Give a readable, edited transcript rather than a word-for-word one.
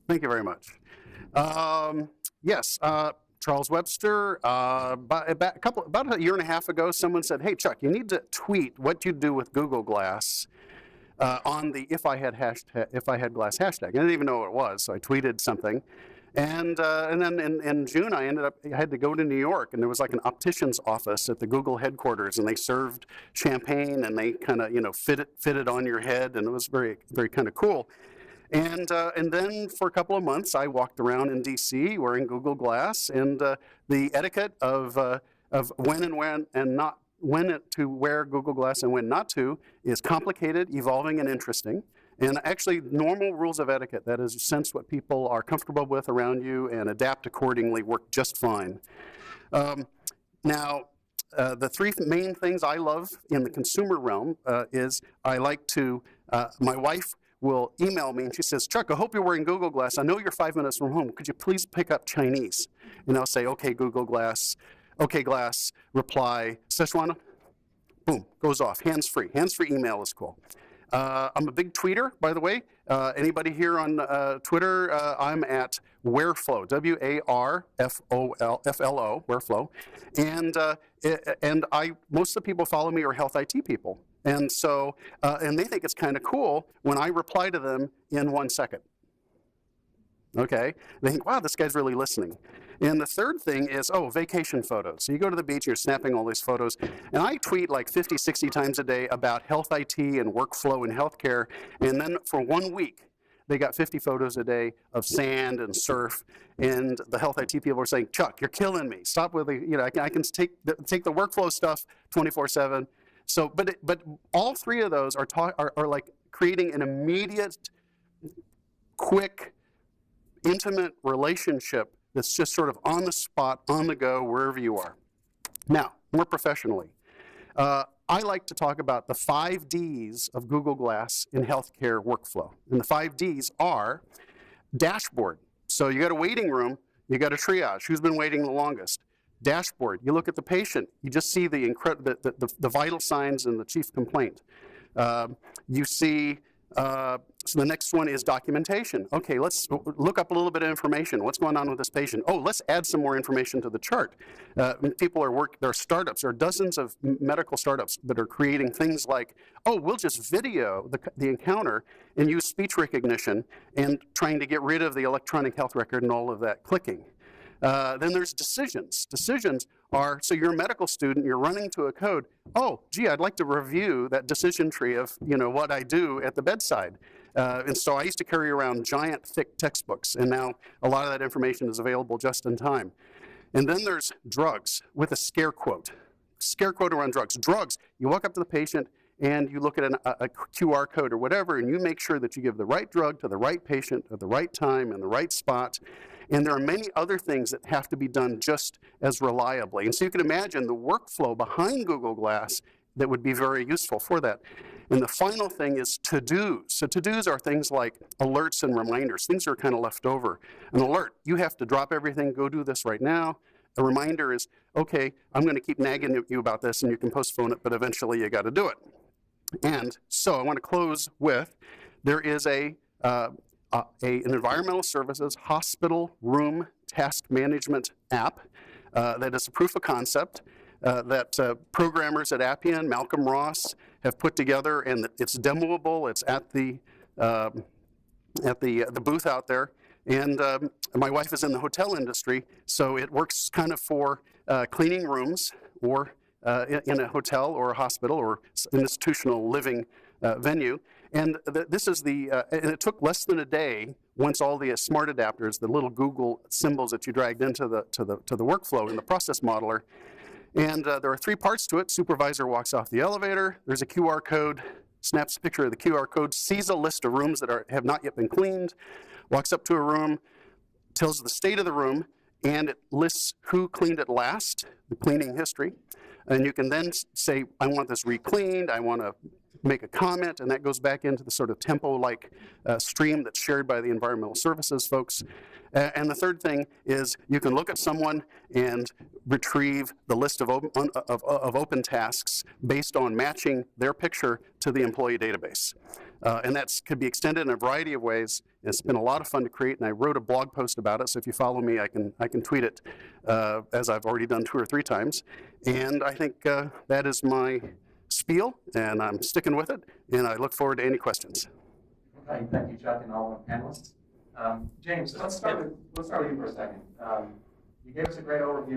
Thank you very much. Yes, Charles Webster. About a year and a half ago, someone said, "Hey, Chuck, you need to tweet what you do with Google Glass on the If I Had Glass hashtag." I didn't even know what it was, so I tweeted something. And then in June, I had to go to New York, and there was like an optician's office at the Google headquarters, and they served champagne, and they kind of fit it on your head, and it was very kind of cool. And then for a couple of months, I walked around in D.C. wearing Google Glass, and the etiquette of when to wear Google Glass and when not to is complicated, evolving, and interesting. And actually, normal rules of etiquette, that is, sense what people are comfortable with around you and adapt accordingly, work just fine. Now, the three main things I love in the consumer realm is I like to, my wife will email me and she says, "Chuck, I hope you're wearing Google Glass. I know you're 5 minutes from home. Could you please pick up Chinese?" And I'll say, "Okay, Google Glass. Okay, Glass, reply, Szechuan." Boom, goes off, hands-free. Hands-free email is cool. I'm a big tweeter, by the way. Anybody here on Twitter? I'm at Wareflow, WARFLO, Wareflow. And most of the people follow me are health IT people. And so, and they think it's kind of cool when I reply to them in 1 second. Okay? They think, wow, this guy's really listening. And the third thing is, vacation photos. So you go to the beach, and you're snapping all these photos. And I tweet like 50, 60 times a day about health IT and workflow in healthcare. And then for 1 week, they got 50 photos a day of sand and surf. And the health IT people are saying, "Chuck, you're killing me. Stop with the, I can take the workflow stuff 24/7. So, but all three of those are like creating an immediate, quick, intimate relationship that's just sort of on the spot, on the go, wherever you are. Now, more professionally, I like to talk about the 5 Ds of Google Glass in healthcare workflow. And the 5 Ds are dashboard. So you got a waiting room, you got a triage. Who's been waiting the longest? Dashboard. You look at the patient, you just see the vital signs and the chief complaint. You see, so the next one is documentation. Okay, let's look up a little bit of information. What's going on with this patient? Oh, let's add some more information to the chart. People are there are startups, there are dozens of medical startups that are creating things like, oh, we'll just video the encounter and use speech recognition and trying to get rid of the electronic health record and all of that clicking. Then there's decisions. Decisions are, so you're a medical student, you're running to a code. Oh, gee, I'd like to review that decision tree of what I do at the bedside. And so I used to carry around giant, thick textbooks, and now a lot of that information is available just in time. And then there's drugs with a scare quote. Scare quote around drugs. Drugs, you walk up to the patient, and you look at a QR code or whatever, and you make sure that you give the right drug to the right patient at the right time in the right spot. And there are many other things that have to be done just as reliably. And so you can imagine the workflow behind Google Glass that would be very useful for that. And the final thing is to-dos. So to-dos are things like alerts and reminders. Things are kind of left over. An alert, you have to drop everything, go do this right now. A reminder is, okay, I'm going to keep nagging at you about this, and you can postpone it, but eventually you got to do it. And so I want to close with, there is an environmental services hospital room task management app that is a proof of concept that programmers at Appian, Malcolm Ross, have put together, and it's demoable. It's at the booth out there. And my wife is in the hotel industry, so it works kind of for cleaning rooms or in a hotel or a hospital or an institutional living venue. And this is and it took less than a day once all the smart adapters, the little Google symbols that you dragged into the workflow in the process modeler. And there are 3 parts to it. Supervisor walks off the elevator. There's a QR code, snaps a picture of the QR code, sees a list of rooms that have not yet been cleaned, walks up to a room, tells the state of the room, and it lists who cleaned it last, the cleaning history. And you can then say, I want this re-cleaned, I want to make a comment, and that goes back into the sort of tempo-like stream that's shared by the environmental services folks. And the third thing is you can look at someone and retrieve the list of open tasks based on matching their picture to the employee database. And that could be extended in a variety of ways. It's been a lot of fun to create, and I wrote a blog post about it, so if you follow me, I can tweet it, as I've already done 2 or 3 times. And I think that is my spiel, and I'm sticking with it, and I look forward to any questions. Okay, thank you, Chuck, and all the panelists. James, let's start with you for a second. You gave us a great overview